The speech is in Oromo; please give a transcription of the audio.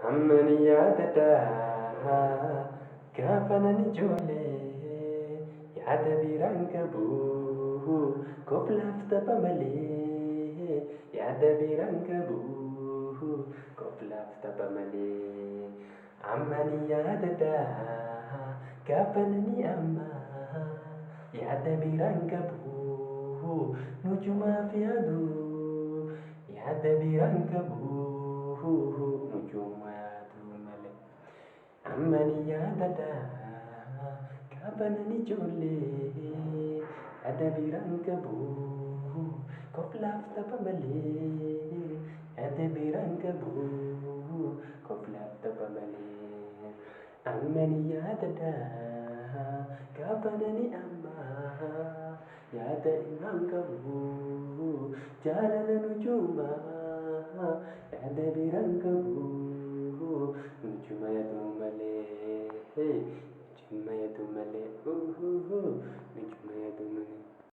Ammani yaadadha gaafanani ijoollee yaada biraan qabu koflaaf tapha malee yaada biraan qabu koflaaf tapha malee. Ammani yaadadha gaafanani amma yaada biraan qabu nujumaaf yaadu yaada biraan qabu nujuma yaadu malee. Ammani yaadadha gaafanani ijoollee yaada biraan qabu koflaaf tapha malee yaada biraan qabu koflaaf tapha malee. Ammani yaadadha gaafanani amma yaada biraan qabu jaalala nujuma yaada biraan qabu nujuma yaadu malee nujuma yaadu malee nujuma yaadu malee.